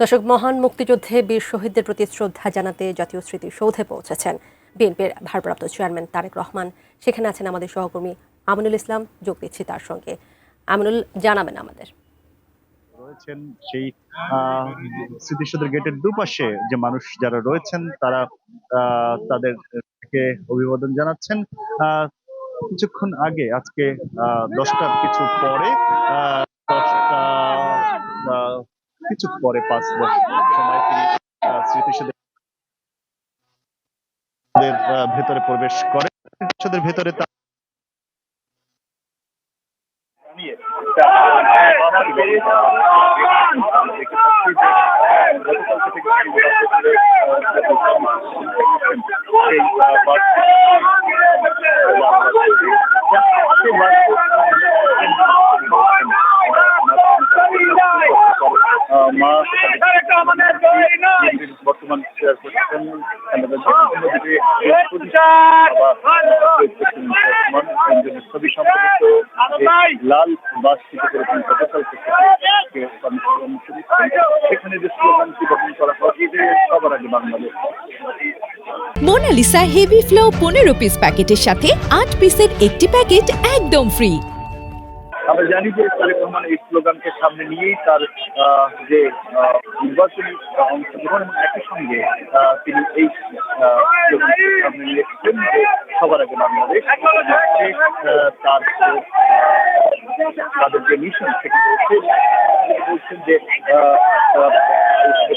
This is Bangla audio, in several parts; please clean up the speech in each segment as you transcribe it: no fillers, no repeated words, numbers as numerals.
দর্শক, মহান মুক্তিযুদ্ধে বীর শহীদদের প্রতি শ্রদ্ধা জানাতে জাতীয় স্মৃতিসৌধে পৌঁছেছেন বিএনপির ভারপ্রাপ্ত চেয়ারম্যান তারেক রহমান। সেখানে আছেন আমাদের সহকর্মী আমিনুল ইসলাম। যোগ দিচ্ছি তার সঙ্গে। আমিনুল, জানাবেন আমাদের। রয়েছেন সেই স্মৃতিসৌধের গেটের দুপাশে যে মানুষ যারা রয়েছেন তারা তাদেরকে অভিবাদন জানাচ্ছেন। কিছুক্ষণ আগে আজকে 10টার কিছু পরে 10টা কিছু পরে 5-10 সময় তিনি স্মৃতিসৌধের ভেতরে প্রবেশ করেন। স্মৃতিসৌধের ভেতরে বর্তমান ছবি সম্পর্কিত লাল বাস করেছেন সেখানে যে স্লোগানটি বহন করা হয় যে সবার আগে Bangladesh. Monalisa heavy flow 15 piece প্যাকেটের সাথে 8 পিসের একটি প্যাকেট একদম ফ্রি। আমরা জানি যে তারেক রহমান এই স্লোগানকে সামনে নিয়েই তার যে নির্বাচনী অংশগ্রহণ এবং একই সঙ্গে তিনি এই স্লোগানকে সামনে নিয়ে এসেছেন যে সবার আগে বাংলাদেশ। তার তাদের যে মিশন সেখানে বলছেন যে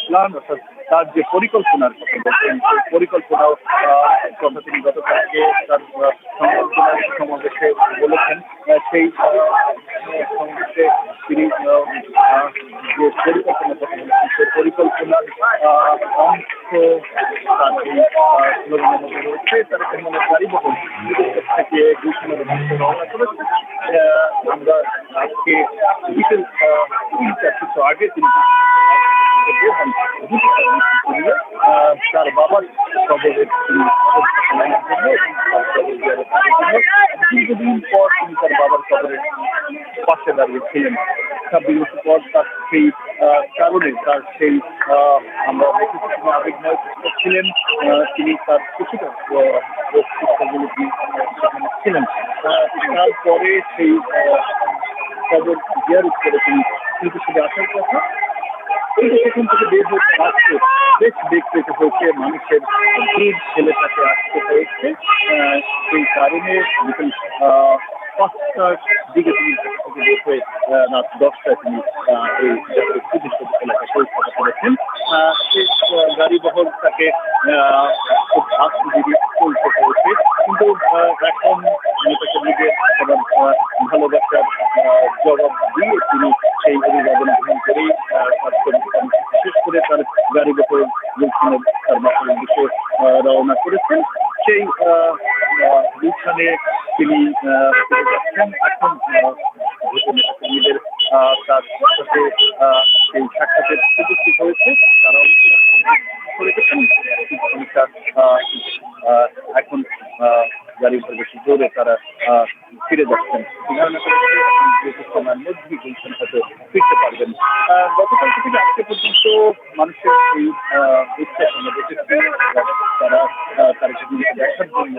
প্ল্যান অর্থাৎ তার যে পরিকল্পনার কথা বলছেন সেই পরিকল্পনাও কথা তিনি গতকালকে তার সমাবেশে বলেছেন। সেই সমাবেশে তিনি যে পরিকল্পনার কথা বলেছেন সেই পরিকল্পনার অংশ তার এই স্লোগানের মধ্যে রয়েছে। তার মানে গাড়িবহর থেকে গুলশানের উদ্দেশ্যে রওনা করেছে। আমরা আজকে বিকেল 3টার কিছু আগে তিনি তার বাবার কবরের দীর্ঘদিন পর তিনি তার বাবার কবরের পাশে দাঁড়িয়েছিলেন। 26 বছর পর তার সেই কারণে তার সেই আমরা দেখেছি তিনি আবেগময় ছিলেন। তিনি তার কিছুটা সেখানে ছিলেন। তারপরে সেই কবর জিয়ারত করে তিনি স্মৃতিসৌধে আসার কথা, কিন্তু সেখান থেকে বের হতে আসতে বেশ বেগ পেতে হয়েছে, মানুষের ভিড় ছেলে তাকে আসতে হয়েছে। সেই কারণে বিকেল 5টার দিকে তিনি বের হয়ে রাত 10টায় তিনি এই স্মৃতিসৌধ এলাকায় পৌঁছাতে পেরেছেন। শেষ গাড়িবহর তাকে খুব আস্তে ধীরে চলতে হয়েছে, কিন্তু এখন নেতাকর্মীদের সবার ভালোবাসার জবাব দিয়ে তিনি সেই অভিবাদন গ্রহণ করেই শেষ করে তার গাড়ি বহর গুলশানের তার বাসার উদ্দেশ্যে রওনা করেছেন। সেই গুলশানে তিনি যাচ্ছেন। এখন নেতাকর্মীদের তার সাথে সেই সাক্ষাতের সুযোগ হয়েছে, তারাও করে গেছেন। এখন গাড়ি ভরে বেশি জোরে তারা ফিরে যাচ্ছেন। সময়ের মধ্যেই গুলশান হয়তো ফিরতে পারবেন। গতকাল থেকে আজকে পর্যন্ত মানুষের এই উৎসাহ আমরা দেখেছি, তারা তাদেরকে দেখার জন্য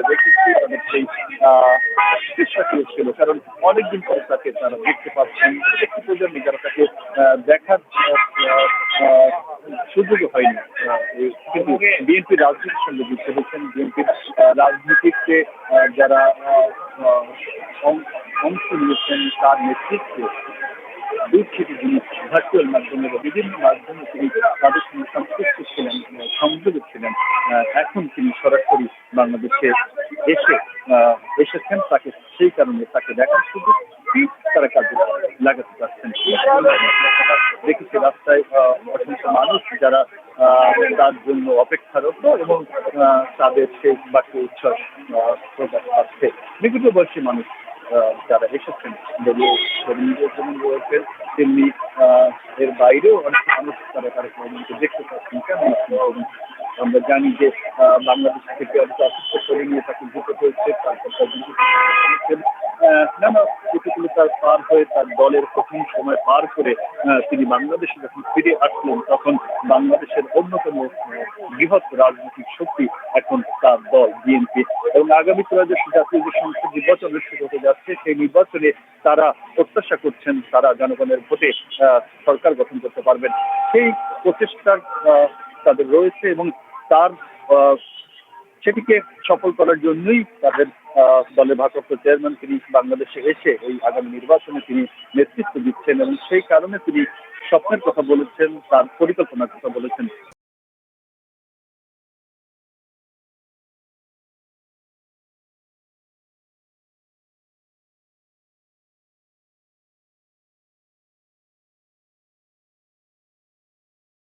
দেখেছি তাদের সেই চেষ্টা ছিল, কারণ অনেকদিন পরে তাকে তারা দেখতে পাচ্ছেন। একটি প্রজন্ম যারা তাকে দেখার সুযোগ হয়নি, কিন্তু বিএনপির রাজনীতির সঙ্গে যুক্ত হয়েছেন। বিএনপির রাজনীতিতে যারা অংশ নিয়েছেন তার নেতৃত্বে দূর থেকে যিনি ভার্চুয়াল মাধ্যমে বা বিভিন্ন মাধ্যমে তিনি তাদের সঙ্গে সংশ্লিষ্ট ছিলেন, সংযোগে ছিলেন, এখন তিনি সরাসরি বাংলাদেশে এসেছেন। তাকে সেই কারণে তাকে দেখার সুযোগ তারা কাজে লাগাতে চাচ্ছেন। দেখেছি রাস্তায় অসংখ্য মানুষ যারা তার জন্য অপেক্ষারত এবং তাদের সেই বাকি উচ্ছ্বাস প্রকাশ পাচ্ছে। বিভিন্ন বয়সী মানুষ যারা এসেছেন, যেমন রয়েছেন তেমনি এর বাইরেও অনেক মানুষ তারা তারেক রহমানকে দেখতে পাচ্ছেন। কেমন আমরা জানি যে বাংলাদেশ থেকে অনেক অসুস্থ করে নিয়ে তাকে যেতে হয়েছে, তারপর তার নানা প্রতিকূলতার পার হয়ে তার দলের কঠিন সময় পার করে তিনি বাংলাদেশে যখন ফিরে আসলেন তখন বাংলাদেশের অন্যতম বৃহৎ রাজনৈতিক শক্তি এখন তার দল বিএনপি, এবং আগামী ত্রয়োদশ জাতীয় যে সংসদ নির্বাচন শুরু হতে যাচ্ছে সেই নির্বাচনে তারা প্রত্যাশা করছেন তারা জনগণের ভোটে সরকার গঠন করতে পারবেন। সেই প্রচেষ্টার তাদের রয়েছে এবং তার সেটিকে সফল করার জন্যই তাদের দলের ভারপ্রাপ্ত চেয়ারম্যান তিনি বাংলাদেশে এসে এই আগামী নির্বাচনে তিনি নেতৃত্ব দিচ্ছেন, এবং সেই কারণে তিনি স্বপ্নের কথা বলেছেন, তার পরিকল্পনার কথা বলেছেন।